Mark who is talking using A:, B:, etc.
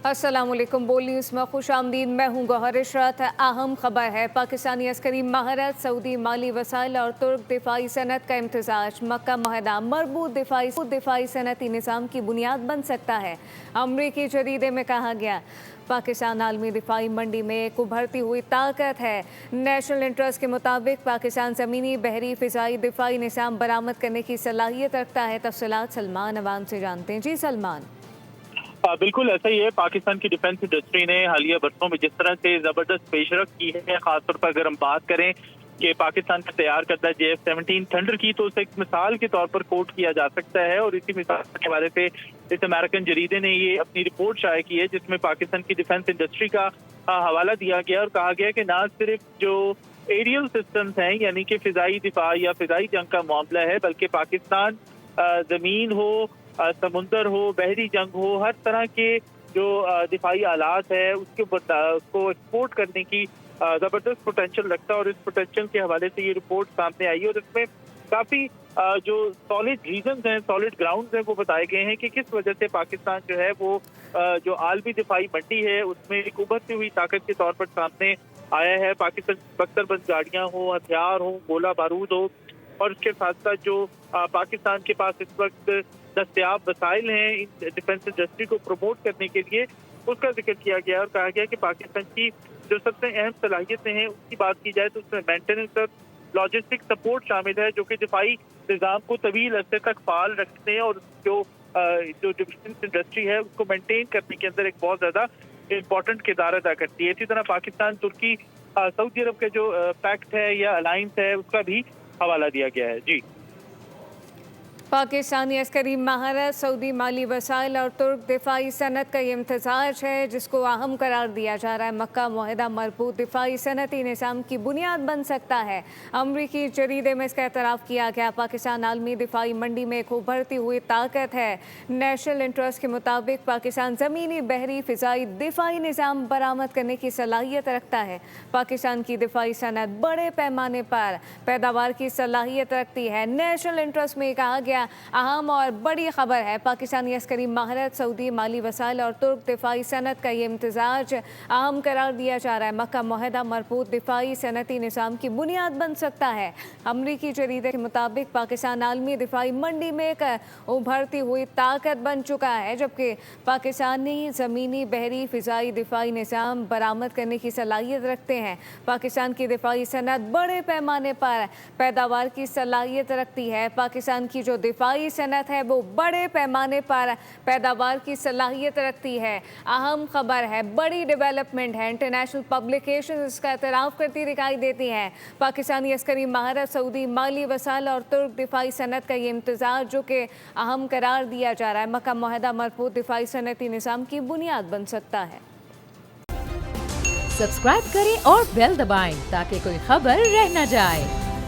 A: अस्सलामुअलैकुम। बोल न्यूज़ में खुश आमदीद। मैं हूँ गौहर इशरत। अहम खबर है, पाकिस्तानी अस्करी महारत, सऊदी माली वसाइल और तुर्क दिफाई सनत का इम्तजाज। मक्का मुआहदा मरबूत दिफाई सनती निज़ाम की बुनियाद बन सकता है। अमरीकी जरीदे में कहा गया, पाकिस्तान आलमी दिफाई मंडी में एक उभरती हुई ताकत है। नेशनल इंटरेस्ट के मुताबिक पाकिस्तान ज़मीनी, बहरी, फ़िज़ाई दिफाई निज़ाम बरामद करने की सलाहियत रखता है। तफसीलात सलमान अवान से जानते हैं। जी सलमान।
B: बिल्कुल ऐसा ही है। पाकिस्तान की डिफेंस इंडस्ट्री ने हालिया बरसों में जिस तरह से जबरदस्त पेशरफ्त की है, खासतौर पर अगर हम बात करें कि पाकिस्तान का तैयार करता JF-17 थंडर की, तो उसे एक मिसाल के तौर पर कोट किया जा सकता है। और इसी मिसाल के हवाले से इस अमेरिकन जरीदे ने ये अपनी रिपोर्ट शाया की है, जिसमें पाकिस्तान की डिफेंस इंडस्ट्री का हवाला दिया गया और कहा गया कि न सिर्फ जो एरियल सिस्टम्स हैं, यानी कि फिजाई दिफा या फिजाई जंग का मामला है, बल्कि पाकिस्तान जमीन हो, समुंदर हो, बहरी जंग हो, हर तरह के जो दिफाई आलात है उसको एक्सपोर्ट करने की जबरदस्त पोटेंशियल रखता है। और इस पोटेंशियल के हवाले से ये रिपोर्ट सामने आई है और इसमें काफी जो सॉलिड रीजंस हैं, सॉलिड ग्राउंड्स हैं, वो बताए गए हैं कि किस वजह से पाकिस्तान जो है वो जो आलमी दिफाई मंडी है उसमें एक उभरती हुई ताकत के तौर पर सामने आया है। पाकिस्तान बख्तरबंद गाड़ियां हो, हथियार हो, गोला बारूद हो, और इसके साथ साथ जो पाकिस्तान के पास इस वक्त दस्तयाब वसाइल हैं इन डिफेंस इंडस्ट्री को प्रमोट करने के लिए, उसका जिक्र किया गया और कहा गया कि पाकिस्तान की जो सबसे अहम सलाहियतें हैं उसकी बात की जाए तो उसमें मेंटेनेंस और लॉजिस्टिक सपोर्ट शामिल है, जो कि दिफाई निज़ाम को तवील अरसे तक फाल रखने और जो डिफेंस इंडस्ट्री है उसको मेंटेन करने के अंदर एक बहुत ज़्यादा इम्पोर्टेंट किरदार अदा करती है। इसी तरह पाकिस्तान तुर्की सऊदी अरब का जो पैक्ट है या अलायंस है उसका भी हवाला दिया गया है। जी।
A: पाकिस्तानी अस्करी महारत, सऊदी माली वसाइल और तुर्क दिफाई सनत का ये इम्तजाज है, जिसको अहम करार दिया जा रहा है। मक्का मुआहदा मरबूत दिफाई सनती निज़ाम की बुनियाद बन सकता है। अमरीकी जरीदे में इसका एतराफ़ किया गया। पाकिस्तान आलमी दिफाई मंडी में एक उभरती हुई ताकत है। नेशनल इंटरेस्ट के मुताबिक पाकिस्तान ज़मीनी, बहरी, फ़िज़ाई दिफाई निज़ाम बरामद करने की सलाहियत रखता है। पाकिस्तान की दिफाई सनत बड़े पैमाने पर पैदावार की सलाहियत रखती है। नेशनल इंटरेस्ट में कहा गया, अहम और बड़ी खबर है, पाकिस्तानी अस्करी महारत, सऊदी माली वसाइल और तुर्क दिफाई सनत का ये इम्तजाज अहम करार दिया जा रहा है। मक्का मुआहदा मरबूत दिफाई सनती निज़ाम की बुनियाद बन सकता है। अमरीकी जरीदे के मुताबिक पाकिस्तान आलमी दिफाई मंडी में एक उभरती हुई ताकत बन चुका है, जबकि पाकिस्तानी ज़मीनी, बहरी, फ़िज़ाई दिफाई निज़ाम बरामद करने की सलाहियत रखते हैं। पाकिस्तान की दिफाई सनत बड़े पैमाने पर पैदावार की सलाहियत रखती है। पाकिस्तान की जो दिफाई सनत है वो बड़े पैमाने पर पैदावार की सलाहियत रखती है। अहम खबर है, बड़ी डेवलपमेंट है। इंटरनेशनल पब्लिकेशन इसका एतराफ़ करती दिखाई देती हैं। पाकिस्तानी अस्करी महारत, सऊदी माली वसाइल और तुर्क दिफाई सनत का ये इम्तजाज, जो कि अहम करार दिया जा रहा है, मक्का मुआहदा मरबूत दिफाई सनती निज़ाम की बुनियाद बन सकता है।
C: सब्सक्राइब करें और बेल दबाएं ताकि कोई खबर रह न जाए।